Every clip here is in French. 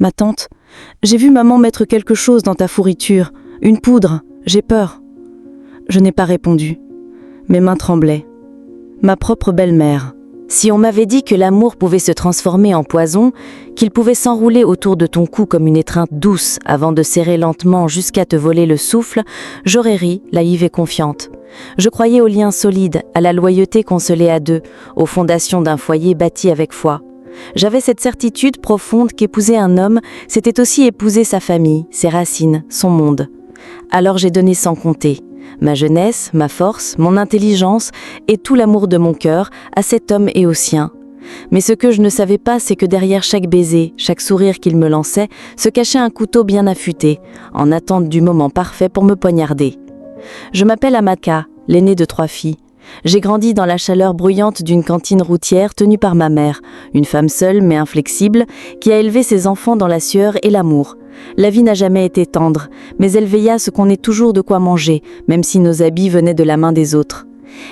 Ma tante, j'ai vu maman mettre quelque chose dans ta fourriture, une poudre, j'ai peur. Je n'ai pas répondu. Mes mains tremblaient. Ma propre belle-mère. Si on m'avait dit que l'amour pouvait se transformer en poison, qu'il pouvait s'enrouler autour de ton cou comme une étreinte douce avant de serrer lentement jusqu'à te voler le souffle, j'aurais ri, naïve et confiante. Je croyais aux liens solides, à la loyauté qu'on se liait à deux, aux fondations d'un foyer bâti avec foi. J'avais cette certitude profonde qu'épouser un homme, c'était aussi épouser sa famille, ses racines, son monde. Alors j'ai donné sans compter. Ma jeunesse, ma force, mon intelligence et tout l'amour de mon cœur à cet homme et au sien. Mais ce que je ne savais pas, c'est que derrière chaque baiser, chaque sourire qu'il me lançait, se cachait un couteau bien affûté, en attente du moment parfait pour me poignarder. Je m'appelle Amaka, l'aînée de 3 filles. J'ai grandi dans la chaleur bruyante d'une cantine routière tenue par ma mère, une femme seule mais inflexible, qui a élevé ses enfants dans la sueur et l'amour. La vie n'a jamais été tendre, mais elle veilla à ce qu'on ait toujours de quoi manger, même si nos habits venaient de la main des autres.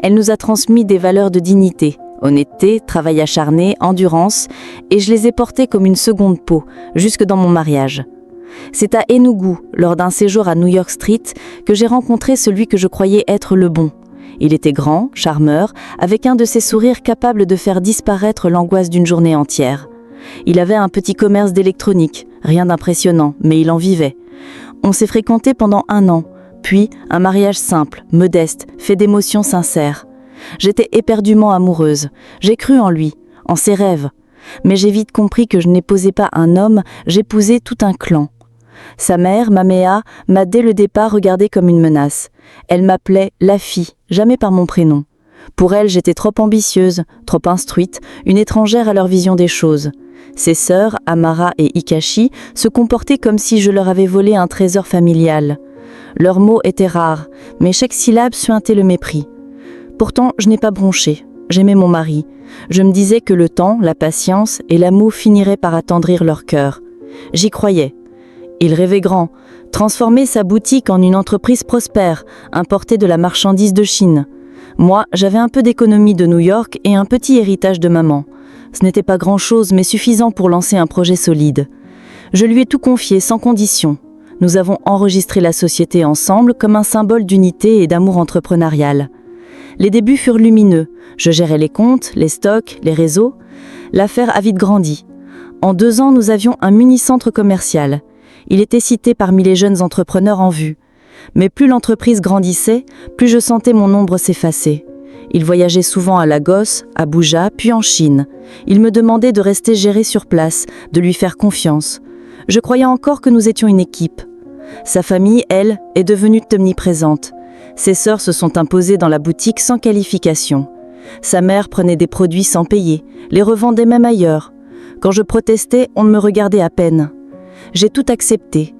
Elle nous a transmis des valeurs de dignité, honnêteté, travail acharné, endurance, et je les ai portées comme une seconde peau, jusque dans mon mariage. C'est à Enugu, lors d'un séjour à New York Street, que j'ai rencontré celui que je croyais être le bon. Il était grand, charmeur, avec un de ces sourires capables de faire disparaître l'angoisse d'une journée entière. Il avait un petit commerce d'électronique, rien d'impressionnant, mais il en vivait. On s'est fréquentés pendant 1 an, puis un mariage simple, modeste, fait d'émotions sincères. J'étais éperdument amoureuse, j'ai cru en lui, en ses rêves. Mais j'ai vite compris que je n'épousais pas un homme, j'épousais tout un clan. Sa mère, Mamea, m'a dès le départ regardée comme une menace. Elle m'appelait la fille, jamais par mon prénom. Pour elle, j'étais trop ambitieuse, trop instruite, une étrangère à leur vision des choses. Ses sœurs, Amara et Ikashi, se comportaient comme si je leur avais volé un trésor familial. Leurs mots étaient rares, mais chaque syllabe suintait le mépris. Pourtant, je n'ai pas bronché. J'aimais mon mari. Je me disais que le temps, la patience et l'amour finiraient par attendrir leur cœur. J'y croyais. Il rêvait grand, transformer sa boutique en une entreprise prospère, importer de la marchandise de Chine. Moi, j'avais un peu d'économie de New York et un petit héritage de maman. Ce n'était pas grand-chose, mais suffisant pour lancer un projet solide. Je lui ai tout confié sans condition. Nous avons enregistré la société ensemble comme un symbole d'unité et d'amour entrepreneurial. Les débuts furent lumineux. Je gérais les comptes, les stocks, les réseaux. L'affaire a vite grandi. En 2 ans, nous avions un mini-centre commercial. Il était cité parmi les jeunes entrepreneurs en vue. Mais plus l'entreprise grandissait, plus je sentais mon ombre s'effacer. Il voyageait souvent à Lagos, à Abuja, puis en Chine. Il me demandait de rester gérer sur place, de lui faire confiance. Je croyais encore que nous étions une équipe. Sa famille, elle, est devenue omniprésente. Ses sœurs se sont imposées dans la boutique sans qualification. Sa mère prenait des produits sans payer, les revendait même ailleurs. Quand je protestais, on me regardait à peine. J'ai tout accepté.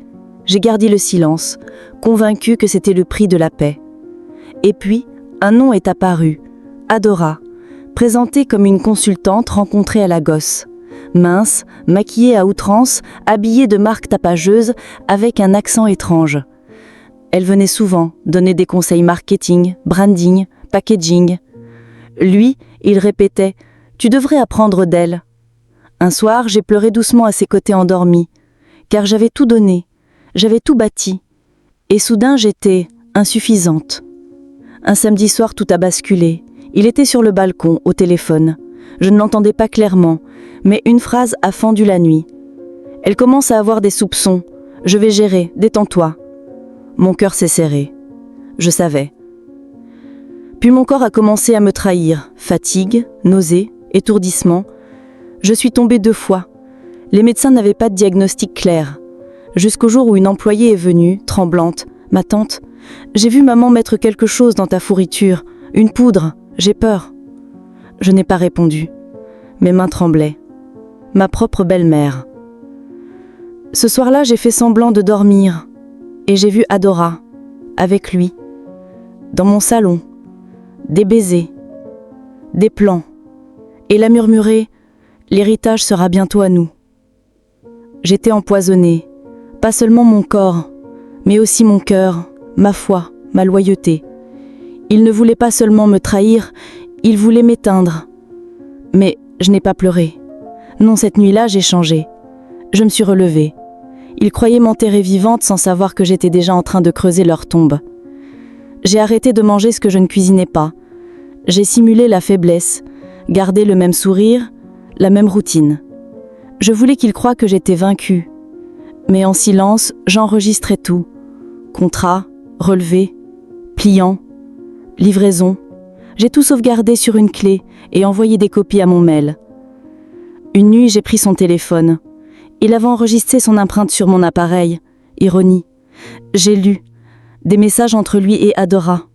J'ai gardé le silence, convaincu que c'était le prix de la paix. Et puis, un nom est apparu, Adora, présentée comme une consultante rencontrée à Lagos. Mince, maquillée à outrance, habillée de marque tapageuse, avec un accent étrange. Elle venait souvent donner des conseils marketing, branding, packaging. Lui, il répétait « Tu devrais apprendre d'elle ». Un soir, j'ai pleuré doucement à ses côtés endormis, car j'avais tout donné, j'avais tout bâti. Et soudain, j'étais insuffisante. Un samedi soir, tout a basculé. Il était sur le balcon, au téléphone. Je ne l'entendais pas clairement, mais une phrase a fendu la nuit. Elle commence à avoir des soupçons. Je vais gérer, détends-toi. Mon cœur s'est serré. Je savais. Puis mon corps a commencé à me trahir. Fatigue, nausée, étourdissement. Je suis tombée 2 fois. Les médecins n'avaient pas de diagnostic clair. Jusqu'au jour où une employée est venue, tremblante. Ma tante, j'ai vu maman mettre quelque chose dans ta fourriture. Une poudre. J'ai peur. Je n'ai pas répondu. Mes mains tremblaient. Ma propre belle-mère. Ce soir-là, j'ai fait semblant de dormir. Et j'ai vu Adora, avec lui, dans mon salon. Des baisers, des plans. Et elle a murmuré « L'héritage sera bientôt à nous ». J'étais empoisonnée, pas seulement mon corps, mais aussi mon cœur, ma foi, ma loyauté. Il ne voulait pas seulement me trahir, il voulait m'éteindre. Mais je n'ai pas pleuré. Non, cette nuit-là, j'ai changé. Je me suis relevée. Ils croyaient m'enterrer vivante sans savoir que j'étais déjà en train de creuser leur tombe. J'ai arrêté de manger ce que je ne cuisinais pas. J'ai simulé la faiblesse, gardé le même sourire, la même routine. Je voulais qu'ils croient que j'étais vaincue. Mais en silence, j'enregistrais tout. Contrat, relevé, pliant, livraison. J'ai tout sauvegardé sur une clé et envoyé des copies à mon mail. Une nuit, j'ai pris son téléphone. Il avait enregistré son empreinte sur mon appareil. Ironie. J'ai lu des messages entre lui et Adora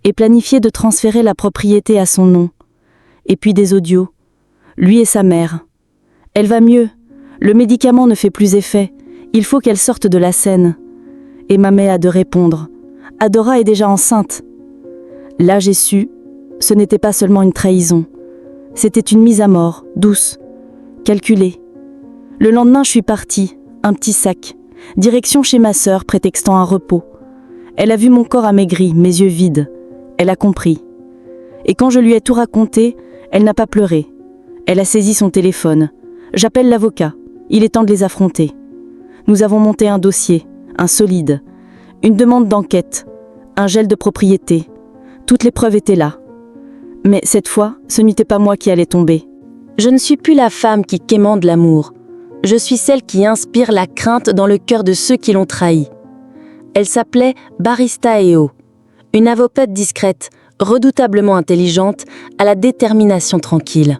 et planifié de transférer la propriété à son nom. Et puis des audios. Lui et sa mère. Elle va mieux. Le médicament ne fait plus effet. Il faut qu'elle sorte de la scène. Et ma mère a de répondre. Adora est déjà enceinte. Là, j'ai su, ce n'était pas seulement une trahison. C'était une mise à mort, douce, calculée. Le lendemain, je suis partie, un petit sac, direction chez ma sœur, prétextant un repos. Elle a vu mon corps amaigri, mes yeux vides. Elle a compris. Et quand je lui ai tout raconté, elle n'a pas pleuré. Elle a saisi son téléphone. J'appelle l'avocat. Il est temps de les affronter. Nous avons monté un dossier, un solide, une demande d'enquête, un gel de propriété. Toutes les preuves étaient là. Mais cette fois, ce n'était pas moi qui allais tomber. Je ne suis plus la femme qui quémande l'amour. Je suis celle qui inspire la crainte dans le cœur de ceux qui l'ont trahi. Elle s'appelait Barista Eo, une avocate discrète, redoutablement intelligente, à la détermination tranquille.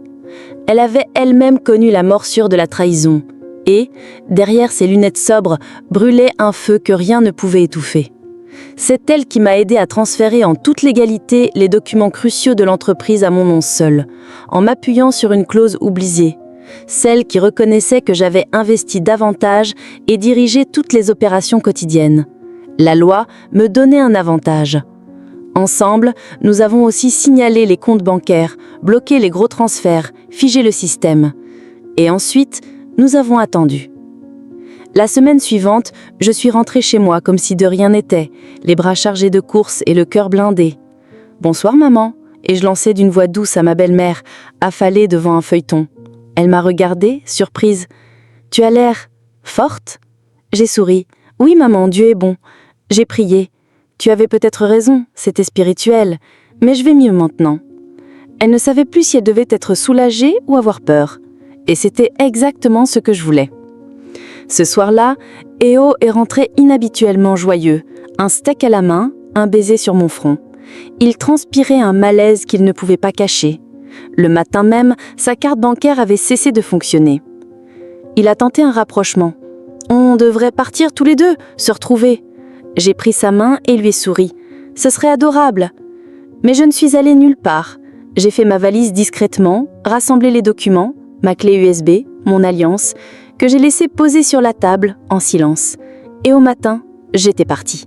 Elle avait elle-même connu la morsure de la trahison et, derrière ses lunettes sobres, brûlait un feu que rien ne pouvait étouffer. C'est elle qui m'a aidé à transférer en toute légalité les documents cruciaux de l'entreprise à mon nom seul, en m'appuyant sur une clause oubliée, celle qui reconnaissait que j'avais investi davantage et dirigé toutes les opérations quotidiennes. La loi me donnait un avantage. Ensemble, nous avons aussi signalé les comptes bancaires, bloqué les gros transferts, figé le système. Et ensuite, nous avons attendu. La semaine suivante, je suis rentrée chez moi comme si de rien n'était, les bras chargés de courses et le cœur blindé. « Bonsoir maman !» et je lançai d'une voix douce à ma belle-mère, affalée devant un feuilleton. Elle m'a regardée, surprise. « Tu as l'air forte ?» J'ai souri. « Oui maman, Dieu est bon. » J'ai prié. « Tu avais peut-être raison, c'était spirituel, mais je vais mieux maintenant. » Elle ne savait plus si elle devait être soulagée ou avoir peur. Et c'était exactement ce que je voulais. Ce soir-là, Eo est rentré inhabituellement joyeux, un steak à la main, un baiser sur mon front. Il transpirait un malaise qu'il ne pouvait pas cacher. Le matin même, sa carte bancaire avait cessé de fonctionner. Il a tenté un rapprochement. « On devrait partir tous les deux, se retrouver. » J'ai pris sa main et lui ai souri. « Ce serait adorable. » Mais je ne suis allée nulle part. J'ai fait ma valise discrètement, rassemblé les documents, ma clé USB, mon alliance, que j'ai laissé poser sur la table, en silence. Et au matin, j'étais partie.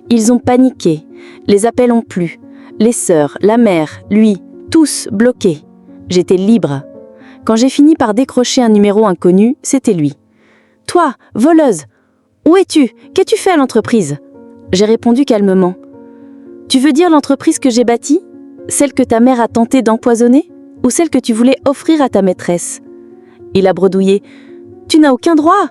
Ils ont paniqué. Les appels ont plu. Les sœurs, la mère, lui, tous bloqués. J'étais libre. Quand j'ai fini par décrocher un numéro inconnu, c'était lui. « Toi, voleuse, où es-tu? Qu'as-tu fait à l'entreprise ?» J'ai répondu calmement. « Tu veux dire l'entreprise que j'ai bâtie? Celle que ta mère a tenté d'empoisonner? Ou celle que tu voulais offrir à ta maîtresse ?» Il a bredouillé. « Tu n'as aucun droit !»«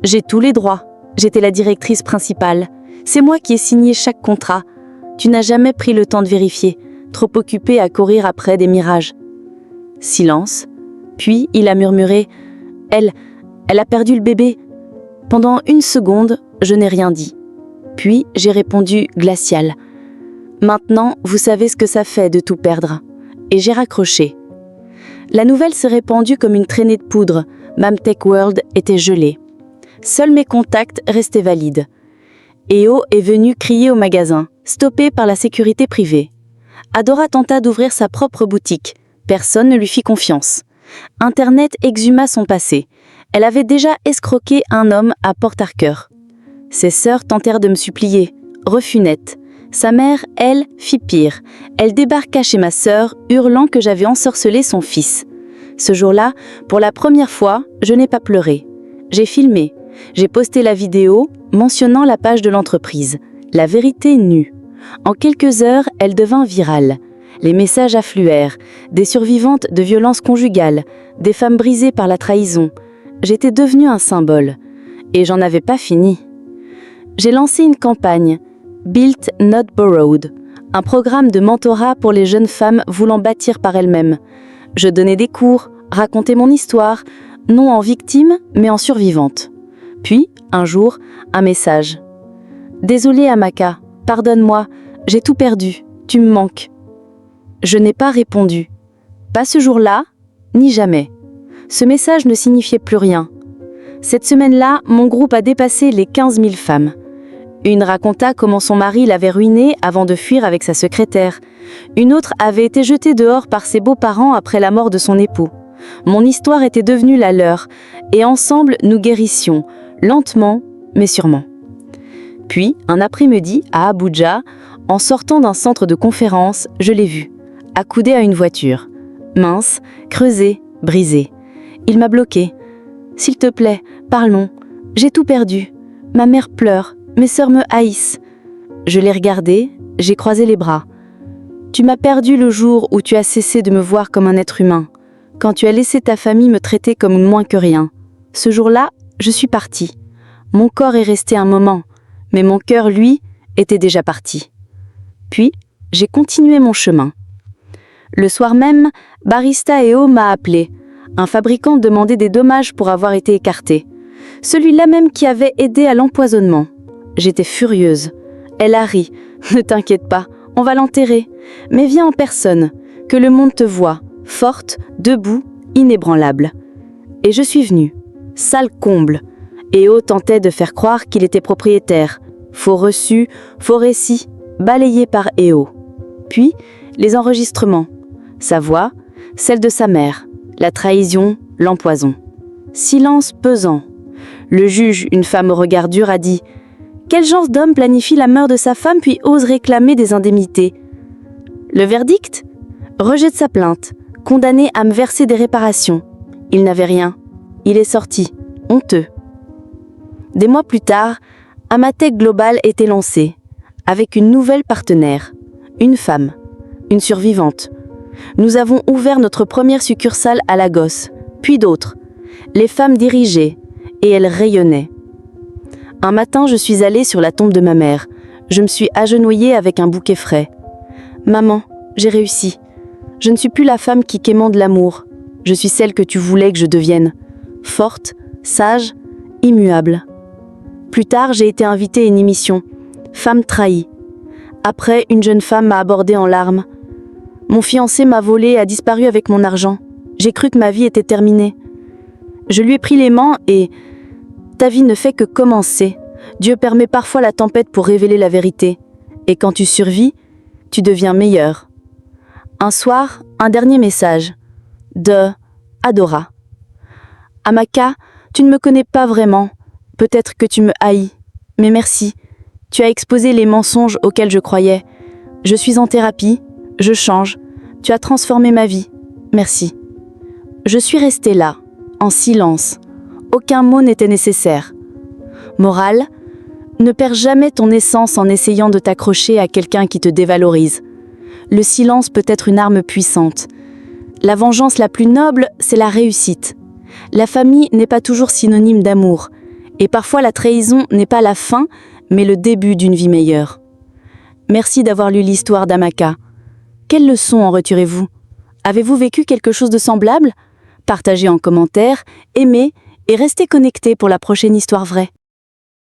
J'ai tous les droits. J'étais la directrice principale. C'est moi qui ai signé chaque contrat. Tu n'as jamais pris le temps de vérifier, trop occupé à courir après des mirages. » Silence. Puis il a murmuré. « Elle a perdu le bébé. » Pendant une seconde, je n'ai rien dit. Puis j'ai répondu glacial. « Maintenant, vous savez ce que ça fait de tout perdre. » Et j'ai raccroché. La nouvelle s'est répandue comme une traînée de poudre. Mamtech World était gelé. Seuls mes contacts restaient valides. Eo est venu crier au magasin, stoppé par la sécurité privée. Adora tenta d'ouvrir sa propre boutique. Personne ne lui fit confiance. Internet exhuma son passé. Elle avait déjà escroqué un homme à Port Harker. Ses sœurs tentèrent de me supplier. Refus net. Sa mère, elle, fit pire. Elle débarqua chez ma sœur, hurlant que j'avais ensorcelé son fils. Ce jour-là, pour la première fois, je n'ai pas pleuré. J'ai filmé. J'ai posté la vidéo, mentionnant la page de l'entreprise. La vérité nue. En quelques heures, elle devint virale. Les messages affluèrent. Des survivantes de violences conjugales, des femmes brisées par la trahison, j'étais devenue un symbole. Et j'en avais pas fini. J'ai lancé une campagne, Built Not Borrowed, un programme de mentorat pour les jeunes femmes voulant bâtir par elles-mêmes. Je donnais des cours, racontais mon histoire, non en victime, mais en survivante. Puis, un jour, un message. « Désolée Amaka, pardonne-moi, j'ai tout perdu, tu me manques. » Je n'ai pas répondu. Pas ce jour-là, ni jamais. Ce message ne signifiait plus rien. Cette semaine-là, mon groupe a dépassé les 15 000 femmes. Une raconta comment son mari l'avait ruinée avant de fuir avec sa secrétaire. Une autre avait été jetée dehors par ses beaux-parents après la mort de son époux. Mon histoire était devenue la leur, et ensemble nous guérissions, lentement mais sûrement. Puis, un après-midi, à Abuja, en sortant d'un centre de conférence, je l'ai vu, accoudé à une voiture. Mince, creusé, brisé. Il m'a bloqué. « S'il te plaît, parlons. J'ai tout perdu. Ma mère pleure. Mes sœurs me haïssent. » Je l'ai regardé, j'ai croisé les bras. « Tu m'as perdu le jour où tu as cessé de me voir comme un être humain, quand tu as laissé ta famille me traiter comme moins que rien. Ce jour-là, je suis partie. Mon corps est resté un moment, mais mon cœur, lui, était déjà parti. » Puis, j'ai continué mon chemin. Le soir même, Barista EO m'a appelé. Un fabricant demandait des dommages pour avoir été écarté. Celui-là même qui avait aidé à l'empoisonnement. J'étais furieuse. Elle a ri. « Ne t'inquiète pas, on va l'enterrer. Mais viens en personne, que le monde te voie, forte, debout, inébranlable. » Et je suis venue. Sale comble. EO tentait de faire croire qu'il était propriétaire. Faux reçu, faux récit, balayé par EO. Puis, les enregistrements. Sa voix, celle de sa mère. La trahison, l'empoison. Silence pesant. Le juge, une femme au regard dur, a dit « Quel genre d'homme planifie la mort de sa femme puis ose réclamer des indemnités ?» Le verdict ? Rejet de sa plainte, condamné à me verser des réparations. Il n'avait rien. Il est sorti, honteux. Des mois plus tard, Amatech Global était lancé, avec une nouvelle partenaire, une femme, une survivante. Nous avons ouvert notre première succursale à Lagos, puis d'autres. Les femmes dirigeaient, et elles rayonnaient. Un matin, je suis allée sur la tombe de ma mère. Je me suis agenouillée avec un bouquet frais. « Maman, j'ai réussi. Je ne suis plus la femme qui quémande l'amour. Je suis celle que tu voulais que je devienne. Forte, sage, immuable. » Plus tard, j'ai été invitée à une émission. Femme trahie. Après, une jeune femme m'a abordée en larmes. Mon fiancé m'a volé et a disparu avec mon argent. J'ai cru que ma vie était terminée. Je lui ai pris les mains et... Ta vie ne fait que commencer. Dieu permet parfois la tempête pour révéler la vérité. Et quand tu survis, tu deviens meilleur. Un soir, un dernier message. De Adora. Amaka, tu ne me connais pas vraiment. Peut-être que tu me haïs. Mais merci. Tu as exposé les mensonges auxquels je croyais. Je suis en thérapie. Je change. Tu as transformé ma vie. Merci. Je suis restée là, en silence. Aucun mot n'était nécessaire. Morale, ne perds jamais ton essence en essayant de t'accrocher à quelqu'un qui te dévalorise. Le silence peut être une arme puissante. La vengeance la plus noble, c'est la réussite. La famille n'est pas toujours synonyme d'amour. Et parfois la trahison n'est pas la fin, mais le début d'une vie meilleure. Merci d'avoir lu l'histoire d'Amaka. Quelle leçon en retirez-vous ? Avez-vous vécu quelque chose de semblable ? Partagez en commentaire, aimez et restez connectés pour la prochaine histoire vraie.